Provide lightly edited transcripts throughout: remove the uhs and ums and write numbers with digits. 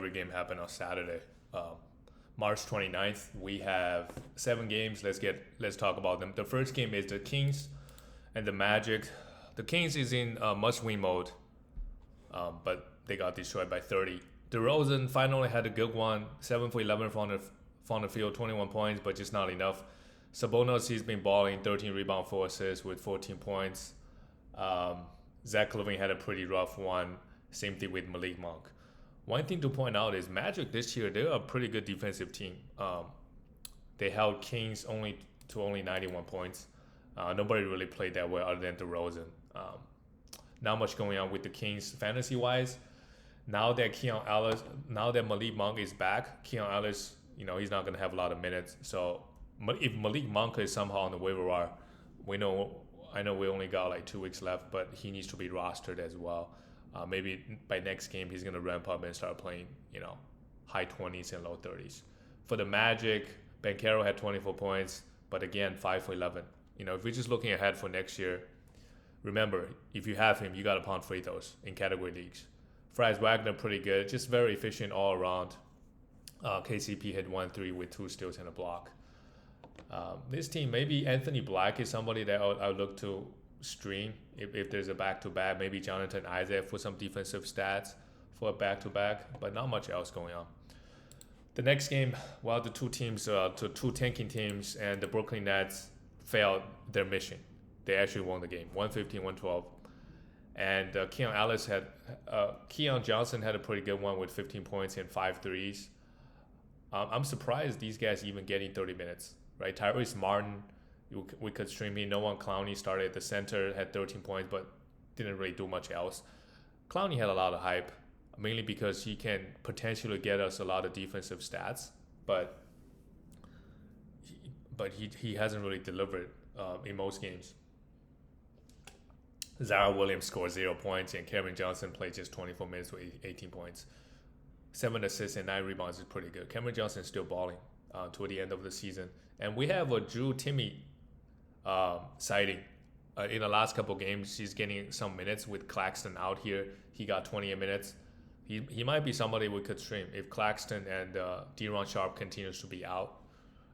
every game happen on Saturday. March 29th, we have 7 games. Let's talk about them. The first game is the Kings and the Magic. The Kings is in must-win mode, but they got destroyed by 30. DeRozan finally had a good one, 7 for 11 from the field, 21 points, but just not enough. Sabonis, he's been balling, 13 rebounds, 4 assists with 14 points. Zach LaVine had a pretty rough one. Same thing with Malik Monk. One thing to point out is Magic this year, they're a pretty good defensive team. They held Kings only 91 points. Nobody really played that well other than DeRozan. Not much going on with the Kings fantasy-wise. Now that Malik Monk is back, Keon Ellis, he's not going to have a lot of minutes. So if Malik Monk is somehow on the waiver wire, I know we only got like 2 weeks left, but he needs to be rostered as well. Maybe by next game he's going to ramp up and start playing, high 20s and low 30s. For the Magic, Banchero had 24 points, but again, 5 for 11. If we're just looking ahead for next year, remember, if you have him, you got to pound free throws in category leagues. Franz Wagner, pretty good, just very efficient all around. KCP had 1-3 with 2 steals and a block. This team, maybe Anthony Black is somebody that I'll look to stream if there's a back-to-back. Maybe Jonathan Isaac for some defensive stats for a back-to-back, but not much else going on. The next game, the two tanking teams and the Brooklyn Nets failed their mission. They actually won the game, 115-112. And Keon Johnson had a pretty good one with 15 points and 5 threes. I'm surprised these guys even getting 30 minutes, right? Tyrese Martin, we could stream him. Noah Clowney started at the center, had 13 points, but didn't really do much else. Clowney had a lot of hype, mainly because he can potentially get us a lot of defensive stats, but he hasn't really delivered in most games. Zara Williams scored 0 points, and Cameron Johnson played just 24 minutes with 18 points. 7 assists and 9 rebounds is pretty good. Cameron Johnson is still balling toward the end of the season. And we have a Drew Timme sighting. In the last couple games, he's getting some minutes with Claxton out here. He got 28 minutes. He might be somebody we could stream if Claxton and De'Ron Sharp continues to be out,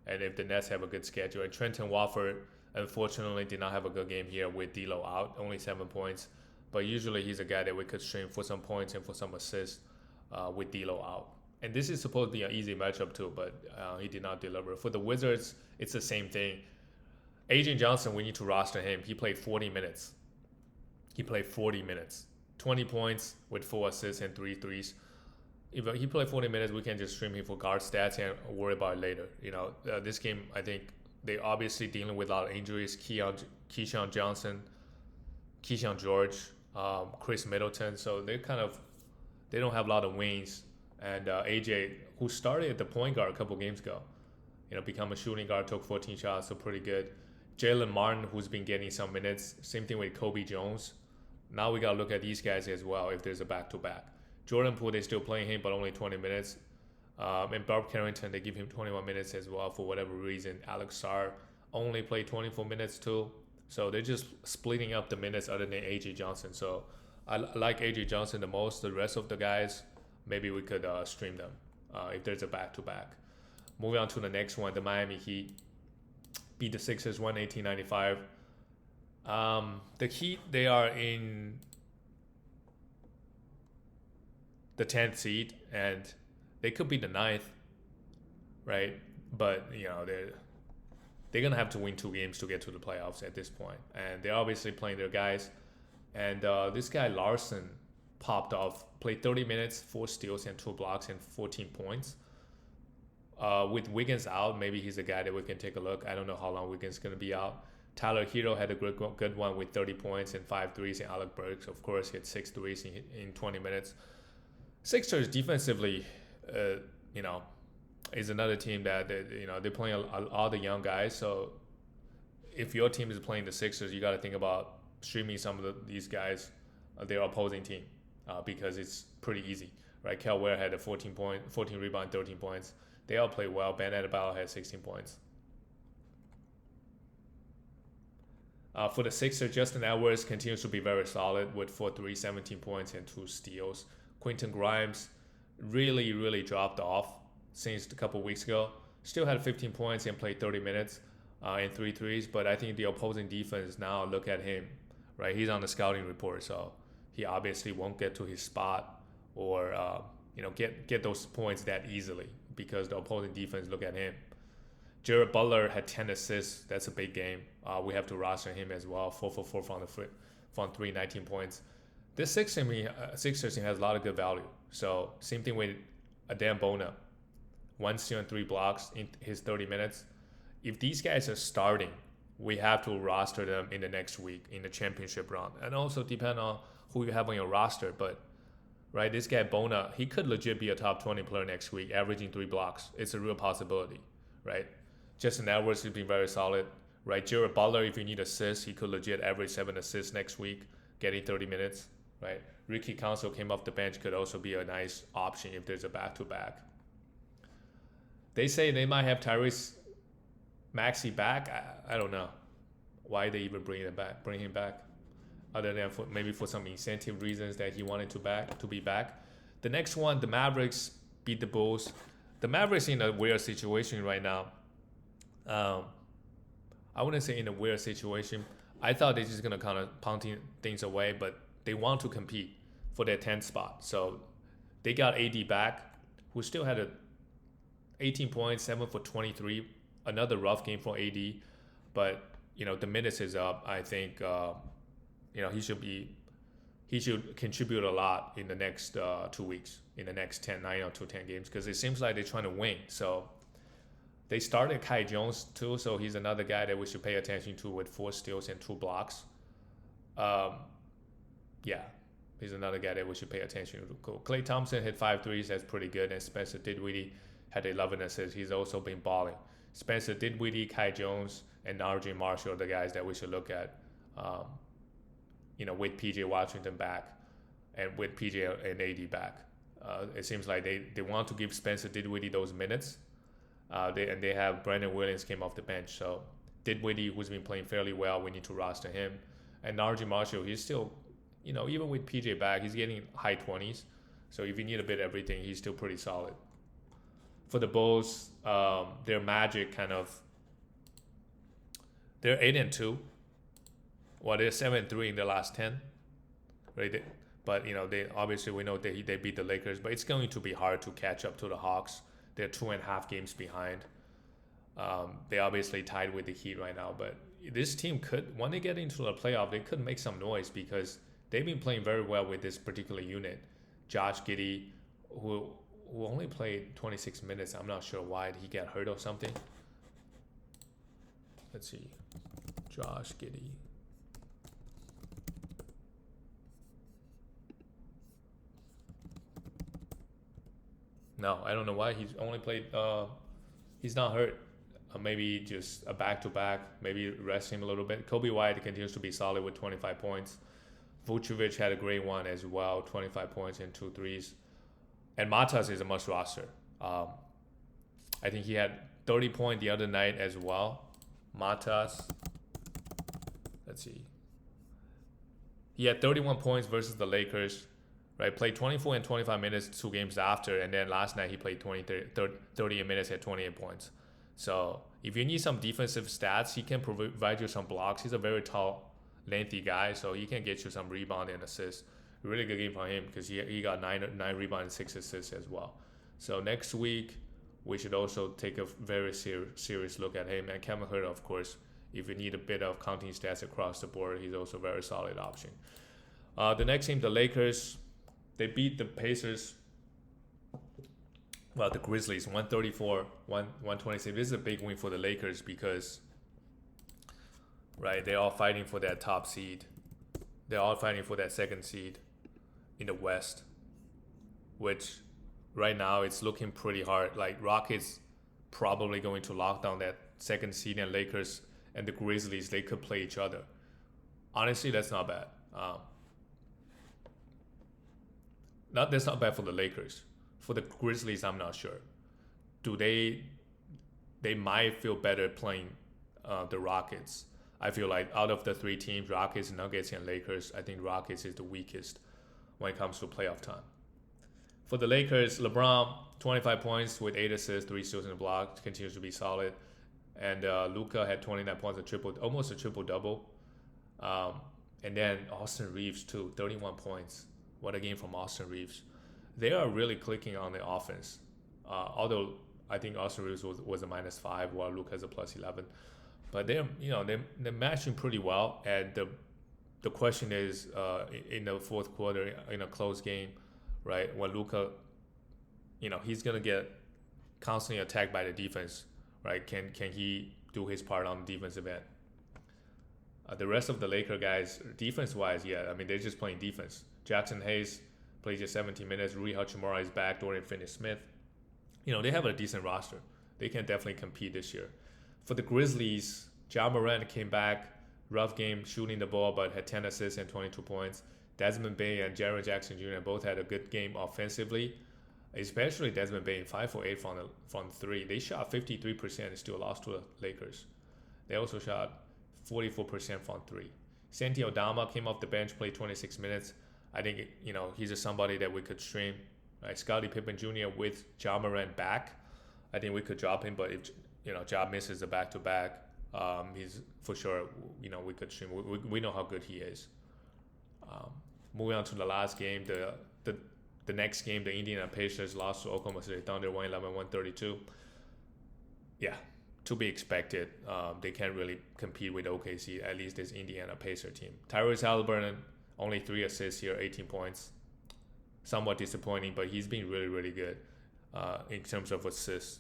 and if the Nets have a good schedule. And Trenton Wofford, unfortunately, did not have a good game here with D'Lo out, only 7 points. But usually he's a guy that we could stream for some points and for some assists with D'Lo out. And this is supposed to be an easy matchup too, but he did not deliver. For the Wizards, it's the same thing. Adrian Johnson, we need to roster him. He played 40 minutes. 20 points with 4 assists and 3 threes. If he played 40 minutes, we can just stream him for guard stats and worry about it later. This game, I think they obviously dealing with a lot of injuries. Keyshawn Johnson, Keyshawn George, Chris Middleton. So they don't have a lot of wings. And AJ, who started at the point guard a couple games ago, become a shooting guard, took 14 shots, so pretty good. Jalen Martin, who's been getting some minutes. Same thing with Kobe Jones. Now we got to look at these guys as well if there's a back-to-back. Jordan Poole, they're still playing him, but only 20 minutes. And Bob Carrington, they give him 21 minutes as well for whatever reason. Alex Sarr only played 24 minutes too. So they're just splitting up the minutes other than AJ Johnson. So I like AJ Johnson the most. The rest of the guys, maybe we could stream them if there's a back-to-back. Moving on to the next one, the Miami Heat beat the Sixers 118-95. The Heat, they are in the 10th seed, and they could be the 9th, right? But, they're going to have to win 2 games to get to the playoffs at this point. And they're obviously playing their guys. And this guy, Larson, popped off, played 30 minutes, 4 steals and 2 blocks and 14 points. With Wiggins out, maybe he's a guy that we can take a look. I don't know how long Wiggins is going to be out. Tyler Hero had a good one with 30 points and 5 threes, and Alec Burks, of course, hit 6 threes in 20 minutes. Sixers defensively, is another team that they're playing all the young guys. So if your team is playing the Sixers, you got to think about streaming some of these guys, their opposing team, because it's pretty easy, right? Kel Ware had a 14 rebound, 13 points. They all play well. Ben Adebayo had 16 points. For the Sixers, Justin Edwards continues to be very solid with 4 3, 17 points and 2 steals. Quentin Grimes really dropped off since a couple weeks ago. Still had 15 points and played 30 minutes and three threes, but I think the opposing defense now look at him, right? He's on the scouting report, so he obviously won't get to his spot or get those points that easily because the opposing defense look at him. Jared Butler had 10 assists. That's a big game. We have to roster him as well. 4 for 4 from three, 19 points. This Sixers team has a lot of good value. So same thing with Adam Bona. 1 steal and 3 blocks in his 30 minutes. If these guys are starting, we have to roster them in the next week in the championship round. And also depend on who you have on your roster. But right, this guy Bona, he could legit be a top 20 player next week, averaging 3 blocks. It's a real possibility, right? Justin Edwards has been very solid, right? Jared Butler, if you need assists, he could legit average 7 assists next week, getting 30 minutes, right? Ricky Council came off the bench, could also be a nice option if there's a back-to-back. They say they might have Tyrese Maxey back. I don't know why they even bring him back, other than maybe for some incentive reasons that he wanted to be back. The next one, the Mavericks beat the Bulls. The Mavericks in a weird situation right now. I wouldn't say in a weird situation. I thought they're just gonna kind of pound things away, but they want to compete for their 10th spot. So they got AD back, who still had a 18 points, 7 for 23. Another rough game for AD, but the minutes is up. I think he should contribute a lot in the next 2 weeks, in the next 9 or 10 games, because it seems like they're trying to win. So they started Kai Jones too, so he's another guy that we should pay attention to with 4 steals and 2 blocks. He's another guy that we should pay attention to. Cool. Klay Thompson hit 5 threes, that's pretty good, and Spencer Dinwiddie had 11 assists. He's also been balling. Spencer Dinwiddie, Kai Jones, and RJ Marshall are the guys that we should look at. With PJ Washington back and with PJ and AD back. It seems like they want to give Spencer Dinwiddie those minutes. They have Brandon Williams came off the bench. So Dinwiddie, who's been playing fairly well, we need to roster him. And RJ Marshall, he's still, even with PJ back, he's getting high 20s. So if you need a bit of everything, he's still pretty solid. For the Bulls, their magic they're 8-2. Well, they're 7-3 in the last 10, right? But they obviously we know they beat the Lakers, but it's going to be hard to catch up to the Hawks. They're 2.5 games behind. They obviously tied with the Heat right now, but this team could, when they get into the playoff, they could make some noise because they've been playing very well with this particular unit. Josh Giddey, who only played 26 minutes. I'm not sure why. Did he get hurt or something? Let's see. Josh Giddey. No, I don't know why. He's only played. He's not hurt. Maybe just a back-to-back. Maybe rest him a little bit. Kobe White continues to be solid with 25 points. Vucevic had a great one as well, 25 points and 2 threes. And Matas is a must roster. I think he had 30 points the other night as well. Matas. Let's see. He had 31 points versus the Lakers. Right, played 24 and 25 minutes 2 games after, and then last night he played 30 minutes at 28 points. So if you need some defensive stats, he can provide you some blocks. He's a very tall, lengthy guy, so he can get you some rebound and assists. Really good game for him because he got 9 rebounds and 6 assists as well. So next week, we should also take a very serious look at him. And Kevin Huerter, of course, if you need a bit of counting stats across the board, he's also a very solid option. The next team, the Lakers. They beat the Pacers, the Grizzlies, 134-126. This is a big win for the Lakers because, right, they're all fighting for that top seed. They're all fighting for that 2nd seed in the West, which right now it's looking pretty hard. Like Rockets probably going to lock down that 2nd seed, and Lakers and the Grizzlies, they could play each other. Honestly, that's not bad. That's not bad for the Lakers. For the Grizzlies, I'm not sure. They might feel better playing the Rockets. I feel like out of the 3 teams, Rockets, Nuggets, and Lakers, I think Rockets is the weakest when it comes to playoff time. For the Lakers, LeBron 25 points with 8 assists, 3 steals and a block, continues to be solid. And Luca had 29 points, almost a triple double. Um, and then Austin Reaves too, 31 points. What a game from Austin Reaves. They are really clicking on the offense. Although I think Austin Reeves was a -5 while Luke has a +11. But they're matching pretty well. And the question is in the fourth quarter in a close game, right? When Luka, he's gonna get constantly attacked by the defense, right? Can he do his part on the defensive end? The rest of the Laker guys, defense-wise, yeah, I mean they're just playing defense. Jackson Hayes plays just 17 minutes. Rui Hachimura is back. Dorian Finney-Smith. They have a decent roster. They can definitely compete this year. For the Grizzlies, Ja Morant came back. Rough game shooting the ball, but had 10 assists and 22 points. Desmond Bane and Jaren Jackson Jr. both had a good game offensively, especially Desmond Bane, 5 for 8 from 3. They shot 53% and still lost to the Lakers. They also shot 44% from 3. Santi Aldama came off the bench, played 26 minutes. I think, he's just somebody that we could stream. Right? Scottie Pippen Jr. with Ja Morant back, I think we could drop him, but if, Ja misses the back-to-back, he's for sure, we could stream. We know how good he is. Moving on to the last game, the next game, the Indiana Pacers lost to Oklahoma City Thunder 111-132. Yeah, to be expected. They can't really compete with OKC, at least this Indiana Pacer team. Tyrese Halliburton, only 3 assists here, 18 points. Somewhat disappointing, but he's been really, really good in terms of assists,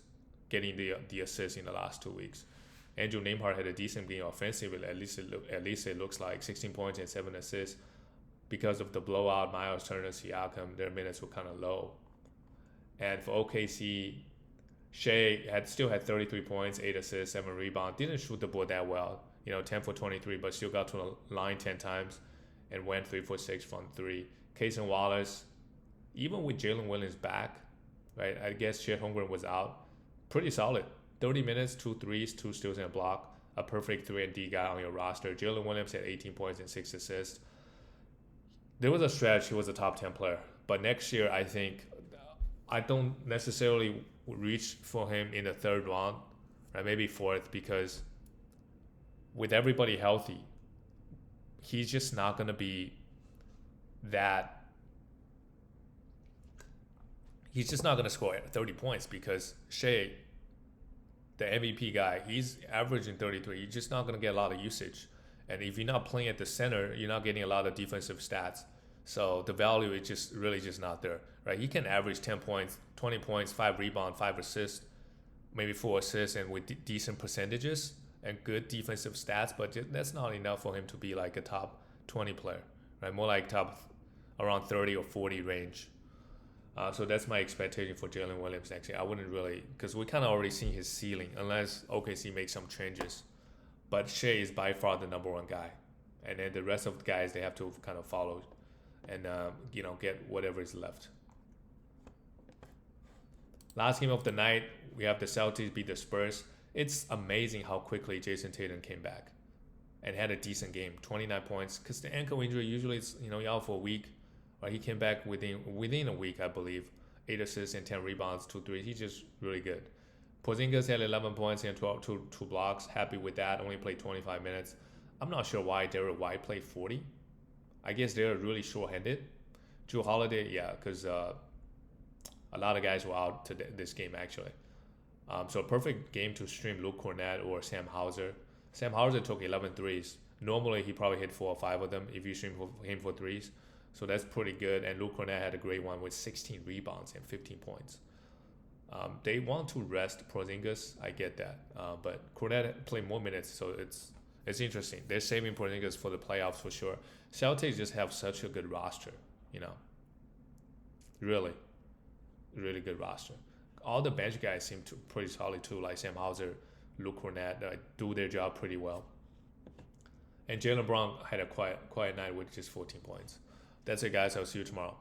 getting the assists in the last 2 weeks. Andrew Nembhard had a decent game offensively. At least it looks like 16 points and 7 assists. Because of the blowout, Miles Turner, Siakam, their minutes were kind of low. And for OKC, Shea still had 33 points, 8 assists, 7 rebounds. Didn't shoot the ball that well, 10 for 23, but still got to the line 10 times and went 3 for 6 from 3. Cason Wallace, even with Jalen Williams back, right? I guess Chet Holmgren was out. Pretty solid. 30 minutes, 2 threes, 2 steals and a block. A perfect 3-and-D guy on your roster. Jalen Williams had 18 points and 6 assists. There was a stretch he was a top 10 player. But next year, I think I don't necessarily reach for him in the third round, right? Maybe fourth, because with everybody healthy, he's just not going to be that. He's just not going to score 30 points because Shea, the MVP guy, he's averaging 33. You're just not going to get a lot of usage. And if you're not playing at the center, you're not getting a lot of defensive stats. So the value is just really just not there, right? He can average 10 points, 20 points, 5 rebounds, 5 assists, maybe 4 assists, and with decent percentages and good defensive stats, but that's not enough for him to be like a top 20 player, right? More like top around 30 or 40 range. So that's my expectation for Jalen Williams next year. I wouldn't really, because we kind of already seen his ceiling, unless OKC makes some changes. But Shea is by far the number 1 guy. And then the rest of the guys, they have to kind of follow and, get whatever is left. Last game of the night, we have the Celtics beat the Spurs. It's amazing how quickly Jason Tatum came back and had a decent game, 29 points. Because the ankle injury usually is, you're out for a week. Right? He came back within a week, I believe. 8 assists and 10 rebounds, 2 threes. He's just really good. Porzingis had 11 points and 2 blocks. Happy with that. Only played 25 minutes. I'm not sure why Derek White played 40. I guess they're really short-handed. Drew Holiday, yeah, because a lot of guys were out this game, actually. So a perfect game to stream Luke Cornett or Sam Hauser. Sam Hauser took 11 threes. Normally, he probably hit 4 or 5 of them if you stream him for threes. So that's pretty good. And Luke Cornett had a great one with 16 rebounds and 15 points. They want to rest Porzingis. I get that. But Cornett played more minutes, so it's interesting. They're saving Porzingis for the playoffs for sure. Celtics just have such a good roster, Really, really good roster. All the bench guys seem to pretty solid too, like Sam Hauser, Luke Cornett, do their job pretty well. And Jaylen Brown had a quiet night with just 14 points. That's it, guys. I'll see you tomorrow.